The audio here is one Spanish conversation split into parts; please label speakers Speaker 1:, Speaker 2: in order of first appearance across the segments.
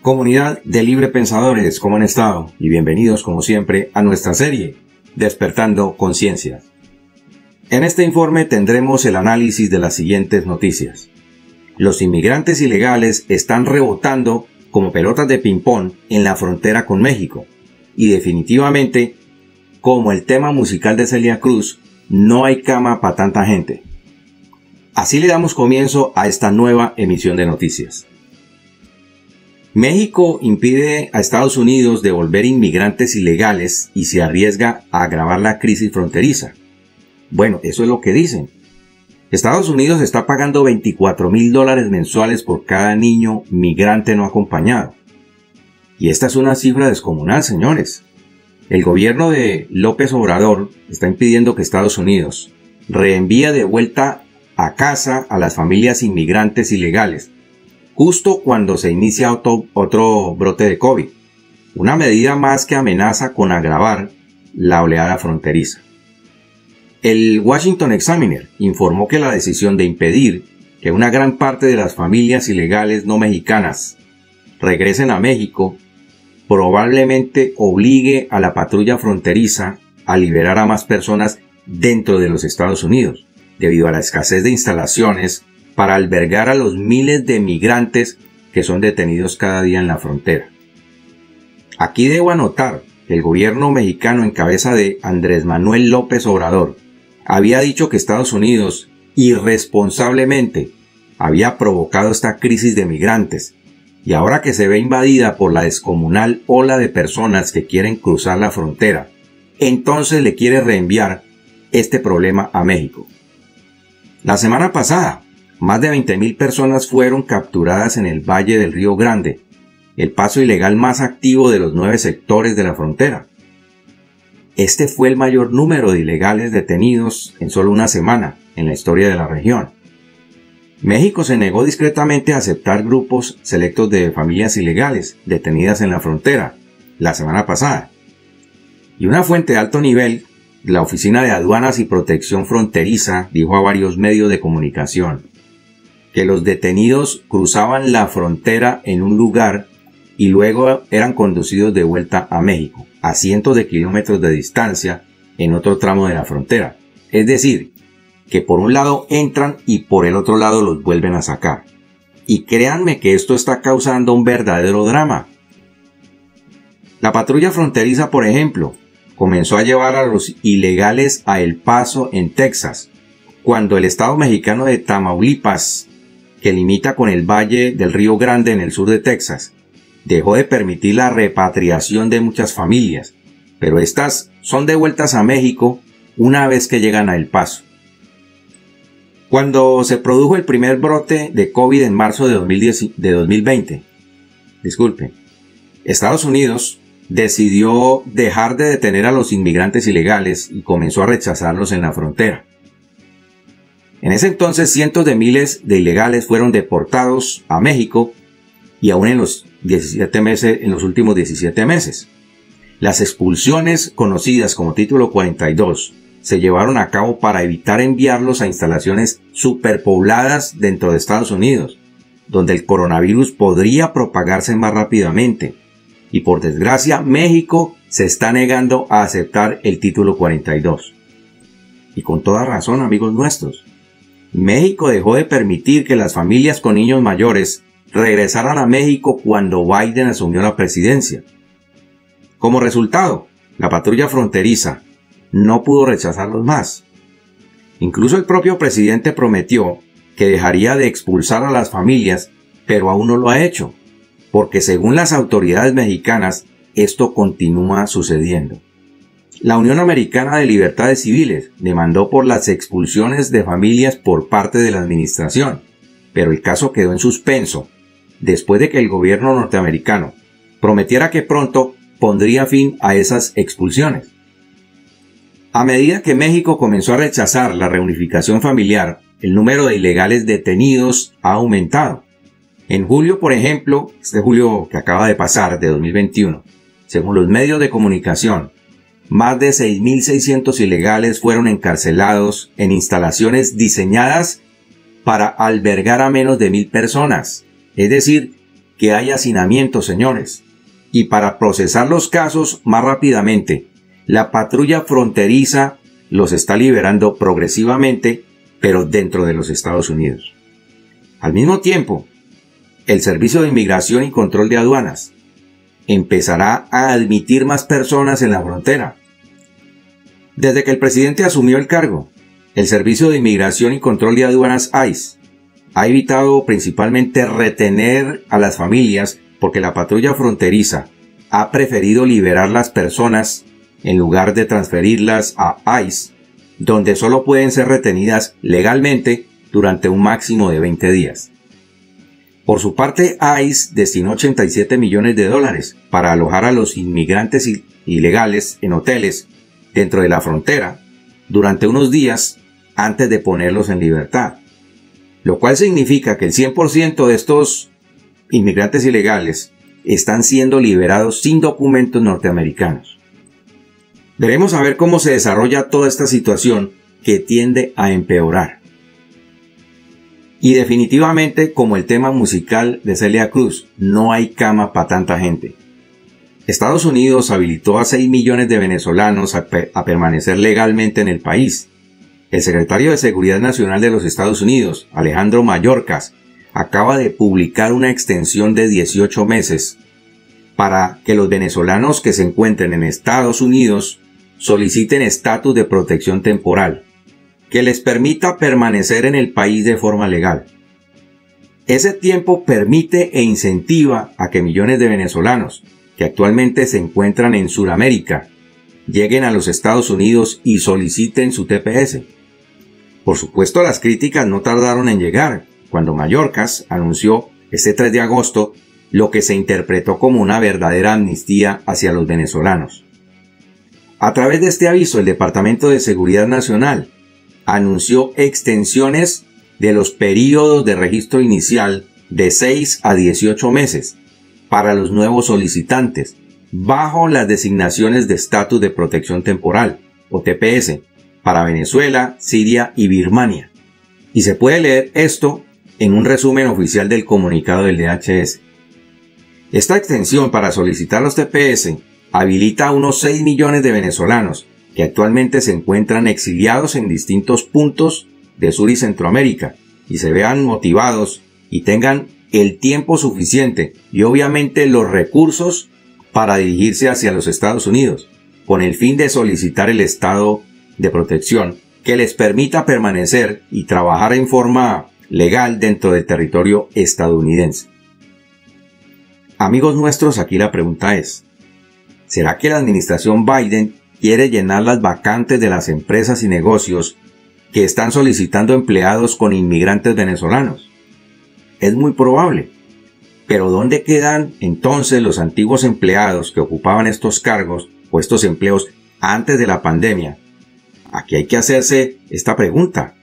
Speaker 1: Comunidad de libre pensadores, ¿cómo han estado? Y bienvenidos como siempre a nuestra serie Despertando Conciencias. En este informe tendremos el análisis de las siguientes noticias. Los inmigrantes ilegales están rebotando como pelotas de ping-pong en la frontera con México. Y definitivamente, como el tema musical de Celia Cruz, no hay cama para tanta gente. Así le damos comienzo a esta nueva emisión de noticias. México impide a Estados Unidos devolver inmigrantes ilegales y se arriesga a agravar la crisis fronteriza. Bueno, eso es lo que dicen. Estados Unidos está pagando $24,000 mensuales por cada niño migrante no acompañado. Y esta es una cifra descomunal, señores. El gobierno de López Obrador está impidiendo que Estados Unidos reenvíe de vuelta a casa a las familias inmigrantes ilegales, justo cuando se inicia otro brote de COVID, una medida más que amenaza con agravar la oleada fronteriza. El Washington Examiner informó que la decisión de impedir que una gran parte de las familias ilegales no mexicanas regresen a México probablemente obligue a la patrulla fronteriza a liberar a más personas dentro de los Estados Unidos, debido a la escasez de instalaciones para albergar a los miles de migrantes que son detenidos cada día en la frontera. Aquí debo anotar que el gobierno mexicano en cabeza de Andrés Manuel López Obrador había dicho que Estados Unidos irresponsablemente había provocado esta crisis de migrantes, y ahora que se ve invadida por la descomunal ola de personas que quieren cruzar la frontera, entonces le quiere reenviar este problema a México. La semana pasada, más de 20,000 personas fueron capturadas en el Valle del Río Grande, el paso ilegal más activo de los 9 sectores de la frontera. Este fue el mayor número de ilegales detenidos en solo una semana en la historia de la región. México se negó discretamente a aceptar grupos selectos de familias ilegales detenidas en la frontera la semana pasada. Y una fuente de alto nivel, la Oficina de Aduanas y Protección Fronteriza, dijo a varios medios de comunicación que los detenidos cruzaban la frontera en un lugar y luego eran conducidos de vuelta a México, a cientos de kilómetros de distancia en otro tramo de la frontera. Es decir, que por un lado entran y por el otro lado los vuelven a sacar. Y créanme que esto está causando un verdadero drama. La patrulla fronteriza, por ejemplo, comenzó a llevar a los ilegales a El Paso, en Texas, cuando el estado mexicano de Tamaulipas, que limita con el Valle del Río Grande en el sur de Texas, dejó de permitir la repatriación de muchas familias, pero estas son devueltas a México una vez que llegan a El Paso. Cuando se produjo el primer brote de COVID en marzo de 2020, Estados Unidos decidió dejar de detener a los inmigrantes ilegales y comenzó a rechazarlos en la frontera. En ese entonces cientos de miles de ilegales fueron deportados a México y aún en los últimos 17 meses. Las expulsiones conocidas como Título 42 se llevaron a cabo para evitar enviarlos a instalaciones superpobladas dentro de Estados Unidos, donde el coronavirus podría propagarse más rápidamente. Y por desgracia, México se está negando a aceptar el Título 42. Y con toda razón, amigos nuestros. México dejó de permitir que las familias con niños mayores regresaran a México cuando Biden asumió la presidencia. Como resultado, la patrulla fronteriza no pudo rechazarlos más. Incluso el propio presidente prometió que dejaría de expulsar a las familias, pero aún no lo ha hecho, porque según las autoridades mexicanas, esto continúa sucediendo. La Unión Americana de Libertades Civiles demandó por las expulsiones de familias por parte de la administración, pero el caso quedó en suspenso después de que el gobierno norteamericano prometiera que pronto pondría fin a esas expulsiones. A medida que México comenzó a rechazar la reunificación familiar, el número de ilegales detenidos ha aumentado. En julio, por ejemplo, este julio que acaba de pasar, de 2021, según los medios de comunicación, más de 6,600 ilegales fueron encarcelados en instalaciones diseñadas para albergar a menos de 1,000 personas. Es decir, que hay hacinamiento, señores. Y para procesar los casos más rápidamente, la patrulla fronteriza los está liberando progresivamente, pero dentro de los Estados Unidos. Al mismo tiempo, el Servicio de Inmigración y Control de Aduanas empezará a admitir más personas en la frontera. Desde que el presidente asumió el cargo, el Servicio de Inmigración y Control de Aduanas ICE ha evitado principalmente retener a las familias porque la patrulla fronteriza ha preferido liberar las personas en lugar de transferirlas a ICE, donde solo pueden ser retenidas legalmente durante un máximo de 20 días. Por su parte, ICE destinó $87 millones para alojar a los inmigrantes ilegales en hoteles dentro de la frontera durante unos días antes de ponerlos en libertad, lo cual significa que el 100% de estos inmigrantes ilegales están siendo liberados sin documentos norteamericanos. Veremos a ver cómo se desarrolla toda esta situación que tiende a empeorar. Y definitivamente, como el tema musical de Celia Cruz, no hay cama para tanta gente. Estados Unidos habilitó a 6 millones de venezolanos a permanecer legalmente en el país. El secretario de Seguridad Nacional de los Estados Unidos, Alejandro Mayorkas, acaba de publicar una extensión de 18 meses para que los venezolanos que se encuentren en Estados Unidos soliciten estatus de protección temporal, que les permita permanecer en el país de forma legal. Ese tiempo permite e incentiva a que millones de venezolanos que actualmente se encuentran en Sudamérica lleguen a los Estados Unidos y soliciten su TPS. Por supuesto, las críticas no tardaron en llegar cuando Mayorkas anunció este 3 de agosto lo que se interpretó como una verdadera amnistía hacia los venezolanos. A través de este aviso, el Departamento de Seguridad Nacional anunció extensiones de los períodos de registro inicial de 6 a 18 meses para los nuevos solicitantes, bajo las designaciones de estatus de protección temporal, o TPS, para Venezuela, Siria y Birmania. Y se puede leer esto en un resumen oficial del comunicado del DHS. Esta extensión para solicitar los TPS habilita a unos 6 millones de venezolanos que actualmente se encuentran exiliados en distintos puntos de Sur y Centroamérica y se vean motivados y tengan el tiempo suficiente y obviamente los recursos para dirigirse hacia los Estados Unidos con el fin de solicitar el estado de protección que les permita permanecer y trabajar en forma legal dentro del territorio estadounidense. Amigos nuestros, aquí la pregunta es, ¿será que la administración Biden quiere llenar las vacantes de las empresas y negocios que están solicitando empleados con inmigrantes venezolanos? Es muy probable. Pero ¿dónde quedan entonces los antiguos empleados que ocupaban estos cargos o estos empleos antes de la pandemia? Aquí hay que hacerse esta pregunta.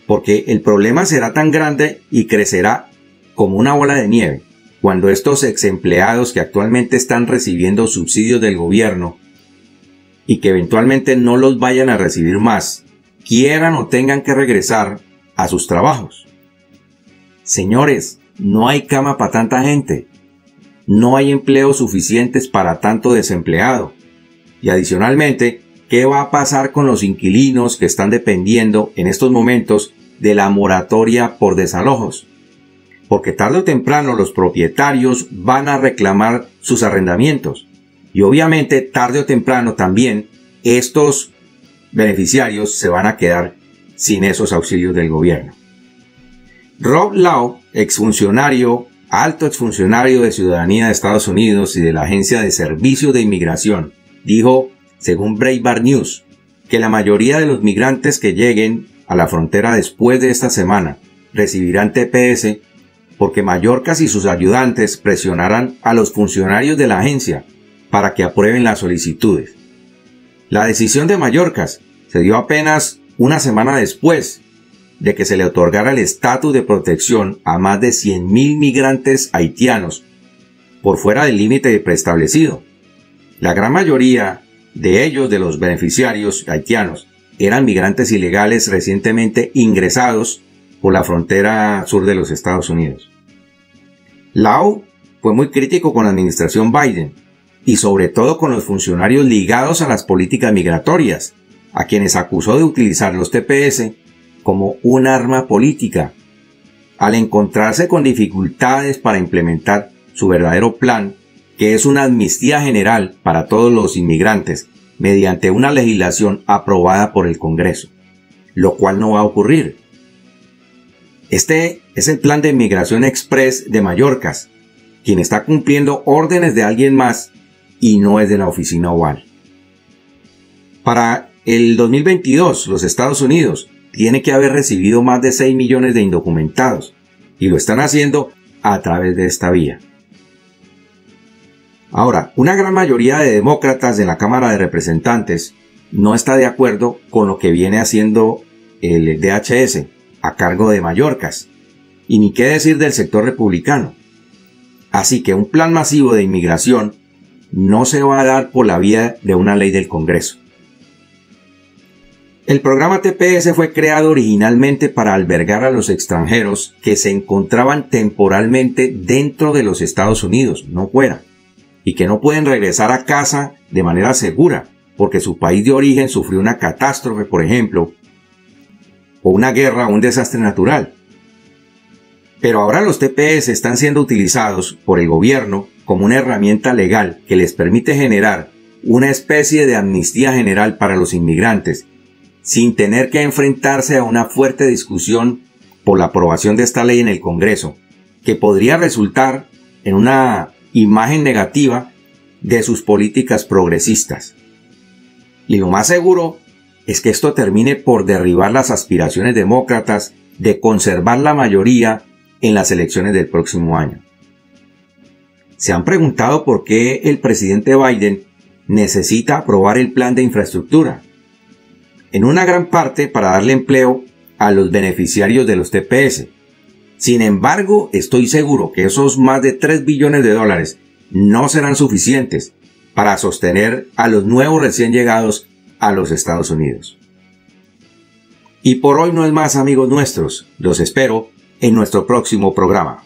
Speaker 1: Porque el problema será tan grande y crecerá como una bola de nieve cuando estos exempleados que actualmente están recibiendo subsidios del gobierno y que eventualmente no los vayan a recibir más, quieran o tengan que regresar a sus trabajos. Señores, no hay cama para tanta gente. No hay empleos suficientes para tanto desempleado. Y adicionalmente, ¿qué va a pasar con los inquilinos que están dependiendo en estos momentos de la moratoria por desalojos? Porque tarde o temprano los propietarios van a reclamar sus arrendamientos. Y obviamente tarde o temprano también estos beneficiarios se van a quedar sin esos auxilios del gobierno. Rob Lau, alto exfuncionario de Ciudadanía de Estados Unidos y de la Agencia de Servicios de Inmigración, dijo, según Breitbart News, que la mayoría de los migrantes que lleguen a la frontera después de esta semana recibirán TPS porque Mayorkas y sus ayudantes presionarán a los funcionarios de la agencia para que aprueben las solicitudes. La decisión de Mayorkas se dio apenas una semana después de que se le otorgara el estatus de protección a más de 100.000 migrantes haitianos por fuera del límite preestablecido. La gran mayoría de ellos, de los beneficiarios haitianos, eran migrantes ilegales recientemente ingresados por la frontera sur de los Estados Unidos. Lau fue muy crítico con la administración Biden y sobre todo con los funcionarios ligados a las políticas migratorias, a quienes acusó de utilizar los TPS como un arma política, al encontrarse con dificultades para implementar su verdadero plan, que es una amnistía general para todos los inmigrantes, mediante una legislación aprobada por el Congreso, lo cual no va a ocurrir. Este es el plan de Migración Express de Mallorcas, quien está cumpliendo órdenes de alguien más y no es de la oficina oval. Para el 2022, los Estados Unidos tiene que haber recibido más de 6 millones de indocumentados, y lo están haciendo a través de esta vía. Ahora, una gran mayoría de demócratas de la Cámara de Representantes no está de acuerdo con lo que viene haciendo el DHS a cargo de Mallorcas, y ni qué decir del sector republicano. Así que un plan masivo de inmigración no se va a dar por la vía de una ley del Congreso. El programa TPS fue creado originalmente para albergar a los extranjeros que se encontraban temporalmente dentro de los Estados Unidos, no fuera, y que no pueden regresar a casa de manera segura porque su país de origen sufrió una catástrofe, por ejemplo, o una guerra o un desastre natural. Pero ahora los TPS están siendo utilizados por el gobierno como una herramienta legal que les permite generar una especie de amnistía general para los inmigrantes, sin tener que enfrentarse a una fuerte discusión por la aprobación de esta ley en el Congreso, que podría resultar en una imagen negativa de sus políticas progresistas. Y lo más seguro es que esto termine por derribar las aspiraciones demócratas de conservar la mayoría en las elecciones del próximo año. ¿Se han preguntado por qué el presidente Biden necesita aprobar el plan de infraestructura? En una gran parte para darle empleo a los beneficiarios de los TPS. Sin embargo, estoy seguro que esos más de 3 billones de dólares no serán suficientes para sostener a los nuevos recién llegados a los Estados Unidos. Y por hoy no es más, amigos nuestros. Los espero en nuestro próximo programa.